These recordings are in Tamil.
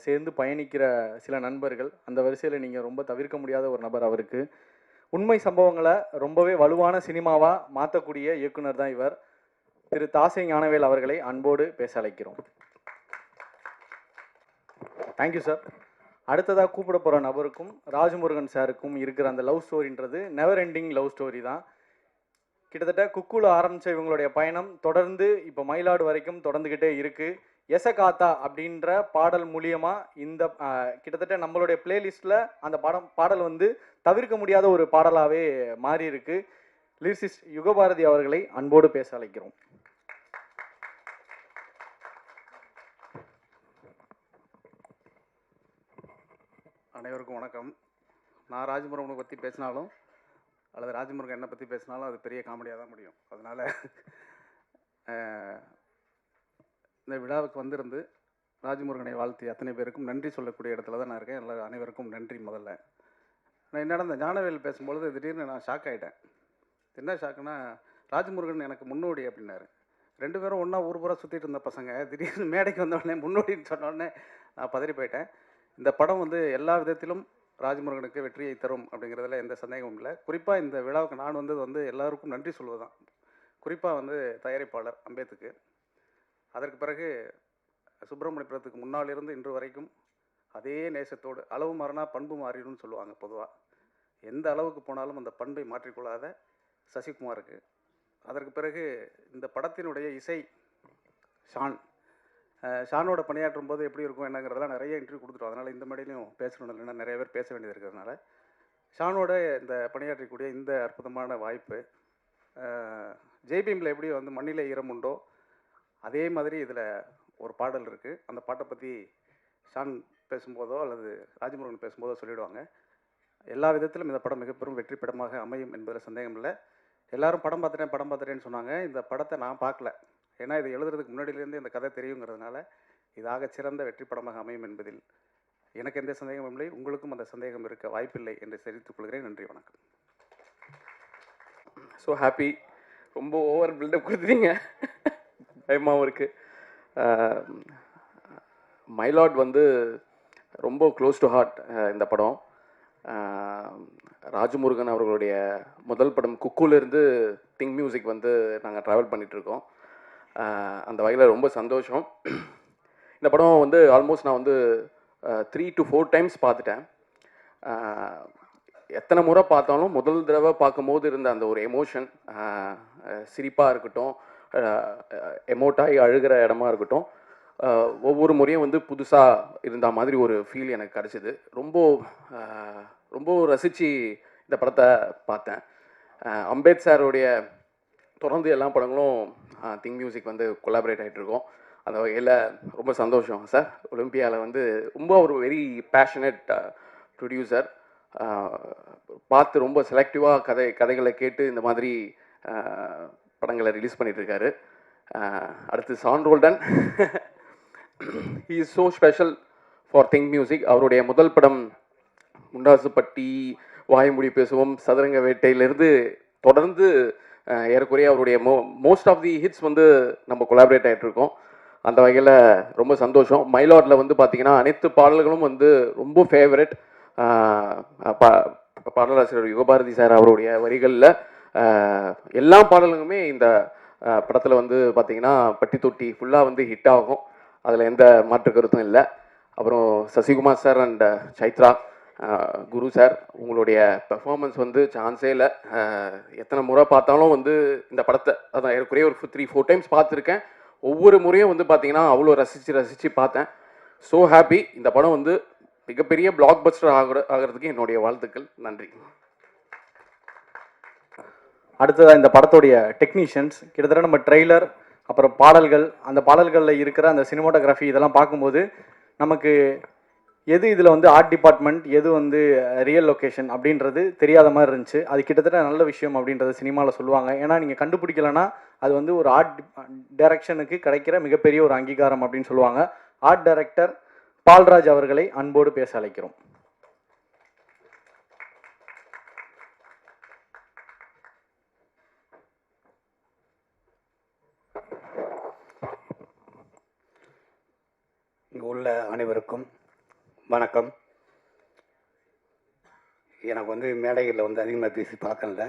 சேர்ந்து பயணிக்கிற சில நண்பர்கள். அந்த வரிசையில் நீங்கள் ரொம்ப தவிர்க்க முடியாத ஒரு நபர் அவருக்கு. உண்மை சம்பவங்களை ரொம்பவே வலுவான சினிமாவாக மாற்றக்கூடிய இயக்குனர் தான் இவர். திரு தாசை ஞானவேல் அவர்களை அன்போடு பேச அழைக்கிறோம். Thank you sir. அடுத்ததாக கூப்பிட போகிற நபருக்கும் ராஜமுருகன் சாருக்கும் இருக்கிற அந்த லவ் ஸ்டோரின்றது நெவர் எண்டிங் லவ் ஸ்டோரி தான். கிட்டத்தட்ட குக்குல ஆரம்பித்த இவங்களுடைய பயணம் தொடர்ந்து இப்போ மயிலாடு வரைக்கும் தொடர்ந்துக்கிட்டே இருக்குது. எசகாத்தா அப்படின்ற பாடல் மூலியமாக இந்த கிட்டத்தட்ட நம்மளுடைய பிளேலிஸ்ட்டில் அந்த பாடல் வந்து தவிர்க்க முடியாத ஒரு பாடலாகவே மாறி இருக்கு. லிரிசிஸ்ட் யுகபாரதி அவர்களை அன்போடு பேச அழைக்கிறோம். அனைவருக்கும் வணக்கம். நான் ராஜமுருகனை பற்றி பேசினாலும் அல்லது ராஜமுருகன் என்னை பற்றி பேசினாலும் அது பெரிய காமெடியாக தான் முடியும். அதனால் இந்த விழாவுக்கு வந்திருந்து ராஜமுருகனை வாழ்த்தி அத்தனை பேருக்கும் நன்றி சொல்லக்கூடிய இடத்துல தான் நான் இருக்கேன். எல்லா அனைவருக்கும் நன்றி. முதல்ல நான் என்னடா இந்த ஞானவேல் பேசும்பொழுது திடீர்னு நான் ஷாக் ஆகிட்டேன். என்ன ஷாக்குன்னா, ராஜமுருகன் எனக்கு முன்னோடி அப்படின்னாரு. 2 பேரும் ஒன்றா ஊர் பூரா சுற்றிட்டு இருந்த பசங்க திடீர்னு மேடைக்கு வந்தோடனே முன்னோடின்னு சொன்னோடனே நான் பதறி போயிட்டேன். இந்த படம் வந்து எல்லா விதத்திலும் ராஜமுருகனுக்கு வெற்றியை தரும் அப்படிங்கிறதுல எந்த சந்தேகமும் இல்லை. குறிப்பாக இந்த விழாவுக்கு நான் வந்தது வந்து எல்லாருக்கும் நன்றி சொல்வது தான். குறிப்பாக வந்து தயாரிப்பாளர் அம்பேத்துக்கு, அதற்கு பிறகு சுப்பிரமணியபுரத்துக்கு முன்னாலிருந்து இன்று வரைக்கும் அதே நேசத்தோடு, அளவு மாறினா பண்பு மாறிடும்னு சொல்லுவாங்க பொதுவாக, எந்த அளவுக்கு போனாலும் அந்த பண்பை மாற்றிக்கொள்ளாத சசிகுமாருக்கு, அதற்கு பிறகு இந்த படத்தினுடைய இசை ஷானோட பணியாற்றும் போது எப்படி இருக்கும் என்னங்கிறதெல்லாம் நிறைய இன்டர்வியூ கொடுத்துட்டோம். அதனால் இந்த மேடையிலையும் பேசணும், இல்லைன்னா நிறைய பேர் பேச வேண்டியது இருக்கிறதுனால ஷானோட இந்த பணியாற்றக்கூடிய இந்த அற்புதமான வாய்ப்பு. ஜெய்பீமில் எப்படி வந்து மண்ணிலே ஈரம் உண்டோ அதே மாதிரி இதில் ஒரு பாடல் இருக்குது. அந்த பாட்டை பற்றி ஷான் பேசும்போதோ அல்லது ராஜமுருகன் பேசும்போதோ சொல்லிவிடுவாங்க. எல்லா விதத்திலும் இந்த படம் மிகப்பெரும் வெற்றி படமாக அமையும் என்பதில் சந்தேகம் இல்லை. எல்லோரும் படம் பார்த்துட்டேன்னு சொன்னாங்க. இந்த படத்தை நான் பார்க்கல. ஏன்னா இது எழுதுறதுக்கு முன்னாடியிலேருந்து இந்த கதை தெரியுங்கிறதுனால இதாக சிறந்த வெற்றி படமாக அமையும் என்பதில் எனக்கு எந்த சந்தேகமும் இல்லை. உங்களுக்கும் அந்த சந்தேகம் இருக்க வாய்ப்பில்லை என்று தெரிவித்துக் கொள்கிறேன். நன்றி, வணக்கம். So happy. ரொம்ப ஓவர் பில்டப் கொடுத்துட்டீங்க, பயமாகவும் இருக்குது. மைலாட் வந்து ரொம்ப க்ளோஸ் டு ஹார்ட் இந்த படம். ராஜமுருகன் அவர்களுடைய முதல் படம் குக்குலேருந்து திங்க் மியூசிக் வந்து நாங்கள் ட்ராவல் பண்ணிகிட்ருக்கோம். அந்த வகையில் ரொம்ப சந்தோஷம். இந்த படம் வந்து ஆல்மோஸ்ட் நான் வந்து 3 to 4 times பார்த்துட்டேன். எத்தனை முறை பார்த்தாலும் முதல் தடவை பார்க்கும்போது இருந்த அந்த ஒரு எமோஷன், சிரிப்பாக இருக்கட்டும், எமோட்டாகி அழுகிற இடமா இருக்கட்டும், ஒவ்வொரு முறையும் வந்து புதுசாக இருந்த மாதிரி ஒரு ஃபீல் எனக்கு கிடச்சிது. ரொம்ப ரசித்து இந்த படத்தை பார்த்தேன். அம்பேத் சாருடைய தொடர்ந்து எல்லா படங்களும் திங்க் மியூசிக் வந்து கொலாபரேட் ஆகிட்ருக்கோம். அந்த வகையில் ரொம்ப சந்தோஷம் சார். ஒலிம்பியாவில் வந்து ரொம்ப ஒரு வெரி பேஷனட் ப்ரொடியூசர். பார்த்து ரொம்ப செலக்டிவாக கதைகளை கேட்டு இந்த மாதிரி படங்களை ரிலீஸ் பண்ணிகிட்ருக்காரு. அடுத்து Sean Roldan, he is so special for Think Music. அவருடைய முதல் படம் முண்டாசுப்பட்டி, வாய்மொழி பேசுவோம், சதுரங்க வேட்டையிலிருந்து தொடர்ந்து ஏறக்குறைய அவருடைய மோஸ்ட் ஆஃப் தி ஹிட்ஸ் வந்து நம்ம கொலாபரேட் ஆகிட்ருக்கோம். அந்த வகையில் ரொம்ப சந்தோஷம். மைலாட்டில் வந்து பார்த்திங்கன்னா அனைத்து பாடல்களும் வந்து ரொம்ப ஃபேவரட். பாடலாசிரியர் யுகபாரதி சார் அவருடைய வரிகளில் எல்லா பாடல்களுமே இந்த படத்தில் வந்து பார்த்திங்கன்னா பட்டி தொட்டி ஃபுல்லாக வந்து ஹிட் ஆகும். அதில் எந்த மாற்று கருத்தும் இல்லை. அப்புறம் Sasikumar sir and Chaitra, Guru sir, உங்களுடைய பெர்ஃபார்மன்ஸ் வந்து சான்ஸே இல்லை. எத்தனை முறை பார்த்தாலும் வந்து இந்த படத்தை அதான் ஏற்குறைய ஒரு 3-4 times பார்த்துருக்கேன். ஒவ்வொரு முறையும் வந்து பார்த்தீங்கன்னா அவ்வளோ ரசித்து பார்த்தேன். So happy. இந்த படம் வந்து மிகப்பெரிய பிளாக் பஸ்டர் ஆகிறதுக்கு என்னுடைய வாழ்த்துக்கள். நன்றி. அடுத்ததாக இந்த படத்துடைய டெக்னீஷியன்ஸ், கிட்டத்தட்ட நம்ம ட்ரெய்லர் அப்புறம் பாடல்கள், அந்த பாடல்களில் இருக்கிற அந்த சினிமாட்டோகிராஃபி இதெல்லாம் பார்க்கும்போது நமக்கு எது இதில் வந்து ஆர்ட் டிபார்ட்மெண்ட், எது வந்து ரியல் லொக்கேஷன் அப்படின்றது தெரியாத மாதிரி இருந்துச்சு. அது கிட்டத்தட்ட நல்ல விஷயம் அப்படின்றது சினிமாவில் சொல்லுவாங்க. ஏன்னா நீங்கள் கண்டுபிடிக்கலைன்னா அது வந்து ஒரு ஆர்ட் டைரக்ஷனுக்கு கிடைக்கிற மிகப்பெரிய ஒரு அங்கீகாரம் அப்படின்னு சொல்லுவாங்க. ஆர்ட் டைரக்டர் பால்ராஜ் அவர்களை அன்போடு பேச அழைக்கிறோம். இங்கு உள்ள அனைவருக்கும் வணக்கம். எனக்கு வந்து மேடைகளில் வந்து அதிகமாக பேசி பழக்கம் இல்லை.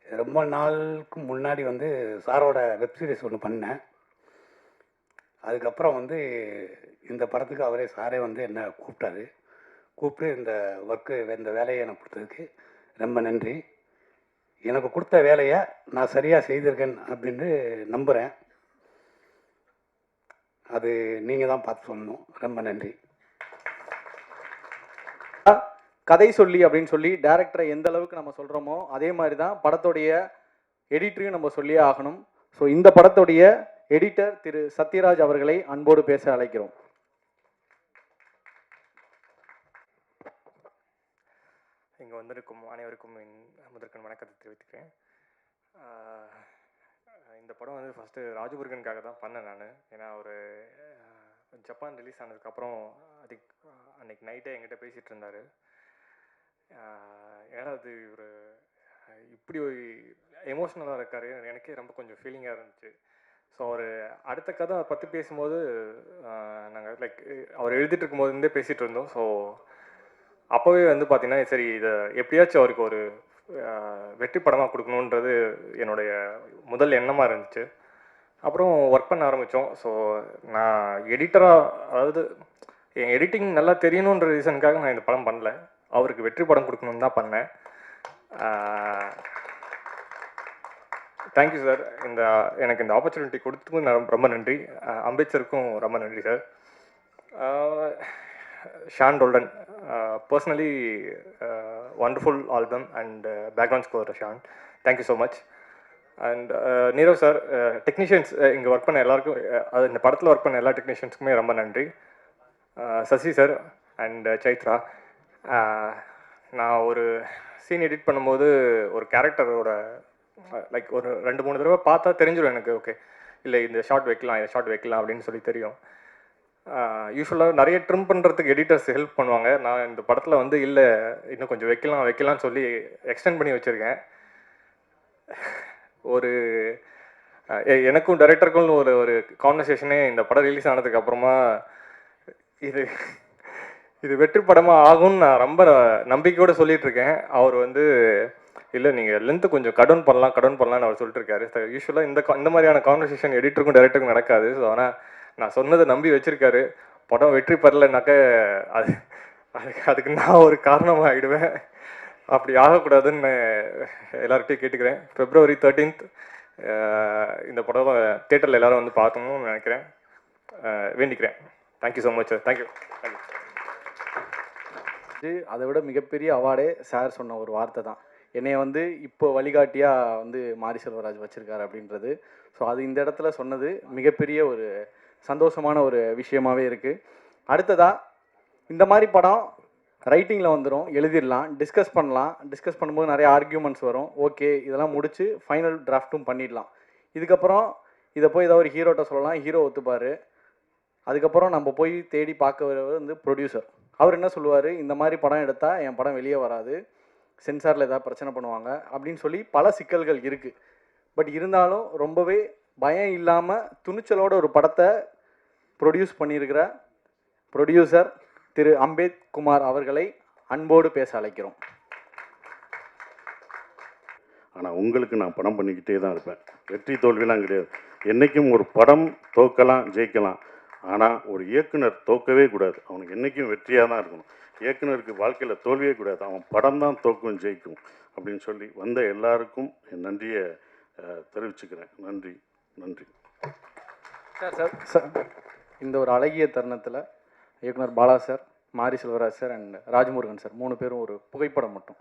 ரொம்ப நாளுக்கு முன்னாடி வந்து சாரோட வெப்சீரிஸ் ஒன்று பண்ணேன். அதுக்கப்புறம் வந்து இந்த படத்துக்கு சாரே வந்து என்னை கூப்பிட்டாரு. கூப்பிட்டு இந்த வேலையை எனக்கு கொடுத்ததுக்கு ரொம்ப நன்றி. எனக்கு கொடுத்த வேலையை நான் சரியாக செய்திருக்கேன் அப்படின்னு நம்புகிறேன். அது நீங்கள் தான் பார்த்து சொல்லணும். ரொம்ப நன்றி. கதை சொல்லி அப்படின்னு சொல்லி டேரக்டரை எந்த அளவுக்கு நம்ம சொல்கிறோமோ அதே மாதிரி தான் படத்துடைய எடிட்டரையும் நம்ம சொல்லியே ஆகணும். ஸோ இந்த படத்துடைய எடிட்டர் திரு சத்யராஜ் அவர்களை அன்போடு பேச அழைக்கிறோம். இங்கே வந்திருக்கும் அனைவருக்கும் என் முதற்கண் வணக்கத்தை தெரிவித்துக்கிறேன். இந்த படம் வந்து ஃபஸ்ட்டு ராஜமுருகனுக்காக தான் பண்ணேன் நான். ஏன்னா ஒரு ஜப்பான் ரிலீஸ் ஆனதுக்கப்புறம் அன்னைக்கு நைட்டே என்கிட்ட பேசிகிட்டு இருந்தார். ஏன்னா அது ஒரு இப்படி ஒரு எமோஷ்னலாக இருக்கார். எனக்கே ரொம்ப கொஞ்சம் ஃபீலிங்காக இருந்துச்சு. ஸோ அவர் அடுத்த கதை அதை பற்றி பேசும்போது நாங்கள் அவர் எழுதிட்டு இருக்கும்போது பேசிகிட்டு இருந்தோம். ஸோ அப்போவே வந்து பார்த்திங்கன்னா சரி இதை எப்படியாச்சும் அவருக்கு ஒரு வெற்றி படமாக கொடுக்கணுன்றது என்னுடைய முதல் எண்ணமாக இருந்துச்சு. அப்புறம் ஒர்க் பண்ண ஆரம்பித்தோம். ஸோ நான் எடிட்டராக, அதாவது என் எடிட்டிங் நல்லா தெரியணுன்ற ரீசனுக்காக நான் இந்த படம் பண்ணல, அவருக்கு வெற்றி படம் கொடுக்கணுன்னு தான் பண்ணேன். Thank you sir. எனக்கு இந்த ஆப்பர்ச்சுனிட்டி கொடுத்ததுக்கு நான் ரொம்ப நன்றி. அம்பேத்கருக்கும் ரொம்ப நன்றி sir. Sean Roldan, personally wonderful album and background score Sean, thank you so much. And Nirav sir, technicians இங்கே ஒர்க் பண்ண எல்லாருக்கும், இந்த படத்தில் ஒர்க் பண்ண எல்லா டெக்னீஷியன்ஸுக்குமே ரொம்ப நன்றி. சசி சார் அண்ட் சைத்ரா, நான் ஒரு சீன் எடிட் பண்ணும்போது ஒரு கேரக்டரோட ஒரு 2-3 தடவை பார்த்தா தெரிஞ்சிடும் எனக்கு. ஓகே, இல்லை இந்த ஷார்ட் வைக்கலாம், இந்த ஷார்ட் வைக்கலாம் அப்படின்னு சொல்லி தெரியும். யூஸ்வலாக நிறைய ட்ரிம் பண்ணுறதுக்கு எடிட்டர்ஸ் ஹெல்ப் பண்ணுவாங்க. நான் இந்த படத்தில் வந்து இல்லை இன்னும் கொஞ்சம் வைக்கலாம்னு சொல்லி எக்ஸ்டெண்ட் பண்ணி வச்சுருக்கேன். ஒரு எனக்கும் டைரக்டருக்கும் ஒரு கான்வர்சேஷனே இந்த படம் ரிலீஸ் ஆனதுக்கு அப்புறமா இது வெற்றி படமாக ஆகும்னு நான் ரொம்ப நம்பிக்கையோடு சொல்லிட்டு இருக்கேன். அவர் வந்து இல்லை நீங்கள் லென்த்து கொஞ்சம் கடன் பண்ணலான்னு அவர் சொல்லிட்டு இருக்காரு. யூஸ்வலாக இந்த மாதிரியான கான்வர்சேஷன் எடிட்டருக்கும் டைரக்டருக்கும் நடக்காது. ஸோ ஆனால் நான் சொன்னதை நம்பி வச்சுருக்காரு. படம் வெற்றி பெறலைனாக்க அதுக்கு நான் ஒரு காரணமாக ஆகிடுவேன். அப்படி ஆகக்கூடாதுன்னு எல்லார்கிட்டையும் கேட்டுக்கிறேன். February 13th இந்த படம் தியேட்டரில் எல்லோரும் வந்து பார்க்கணும்னு நினைக்கிறேன், வேண்டிக்கிறேன். Thank you so much sir. Thank you. அதை விட மிகப்பெரிய அவார்டே சார் சொன்ன ஒரு வார்த்தை தான், என்னைய வந்து இப்போ வழிகாட்டியாக வந்து மாரி செல்வராஜ் வச்சுருக்காரு அப்படின்றது. ஸோ அது இந்த இடத்துல சொன்னது மிகப்பெரிய ஒரு சந்தோஷமான ஒரு விஷயமாகவே இருக்குது. அடுத்ததாக இந்த மாதிரி படம் ரைட்டிங்கில் வந்துடும், எழுதிடலாம், டிஸ்கஸ் பண்ணலாம். டிஸ்கஸ் பண்ணும்போது நிறைய ஆர்கியூமெண்ட்ஸ் வரும். ஓகே, இதெல்லாம் முடித்து ஃபைனல் டிராஃப்ட்டும் பண்ணிடலாம். இதுக்கப்புறம் இதை போய் ஏதாவது ஒரு ஹீரோட்ட சொல்லலாம், ஹீரோ ஒத்துப்பார். அதுக்கப்புறம் நம்ம போய் தேடி பார்க்க வரவர் வந்து ப்ரொடியூசர். அவர் என்ன சொல்லுவார், இந்த மாதிரி படம் எடுத்தால் என் படம் வெளியே வராது, சென்சாரில் ஏதாவது பிரச்சனை பண்ணுவாங்க அப்படின்னு சொல்லி பல சிக்கல்கள் இருக்குது. பட் இருந்தாலும் ரொம்பவே பயம் இல்லாமல் துணிச்சலோட ஒரு படத்தை ப்ரொடியூஸ் பண்ணியிருக்கிற ப்ரொடியூசர் திரு அம்பேத் குமார் அவர்களை அன்போடு பேச அழைக்கிறோம். ஆனால் உங்களுக்கு நான் படம் பண்ணிக்கிட்டே தான் இருப்பேன். வெற்றி தோல்விலாம் கிடையாது. என்றைக்கும் ஒரு படம் தோக்கலாம் ஜெயிக்கலாம், ஆனால் ஒரு இயக்குனர் தோக்கவே கூடாது. அவனுக்கு என்றைக்கும் வெற்றியாக தான் இருக்கணும். இயக்குனருக்கு வாழ்க்கையில் தோல்வியே கூடாது, அவன் படம் தான் தோக்கும் ஜெயிக்கும் அப்படின்னு சொல்லி வந்த எல்லாருக்கும் என் நன்றியை தெரிவிச்சுக்கிறேன். நன்றி நன்றி சார். இந்த ஒரு அழகிய தருணத்தில் இயக்குனர் Bala sir, Mari Selvaraj sir and Rajamurugan sir 3 பேரும் ஒரு புகைப்படம் மட்டும்.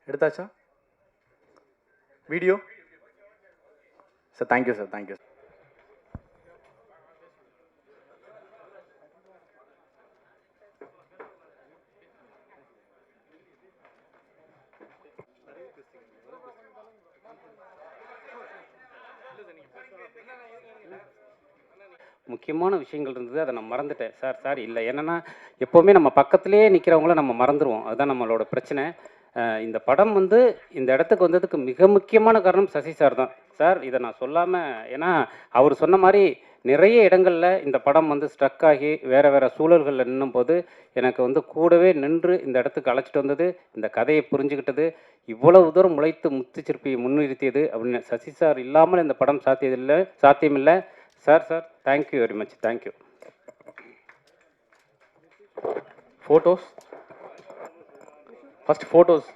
எடுத்தாச்சா video? Sir thank you sir, thank you. முக்கியமான விஷயங்கள் இருந்தது, அதை நான் மறந்துட்டேன் சார். இல்லை என்னென்னா, எப்போவுமே நம்ம பக்கத்துலேயே நிற்கிறவங்கள நம்ம மறந்துடுவோம், அதுதான் நம்மளோட பிரச்சனை. இந்த படம் வந்து இந்த இடத்துக்கு வந்ததுக்கு மிக முக்கியமான காரணம் சசி சார் தான். சார் இதை நான் சொல்லாமல், ஏன்னா அவர் சொன்ன மாதிரி நிறைய இடங்களில் இந்த படம் வந்து ஸ்ட்ரக் ஆகி வேறு சூழல்களில் நின்னும் போது எனக்கு வந்து கூடவே நின்று இந்த இடத்துக்கு அழைச்சிட்டு வந்தது, இந்த கதையை புரிஞ்சுக்கிட்டது, இவ்வளவு தூரம் உழைத்து முத்துச்சிற்பியை முன்னிறுத்தியது அப்படின்னு சசி சார் இல்லாமல் இந்த படம் சாத்தியமில்லை. Sir thank you very much, thank you. Photos first photos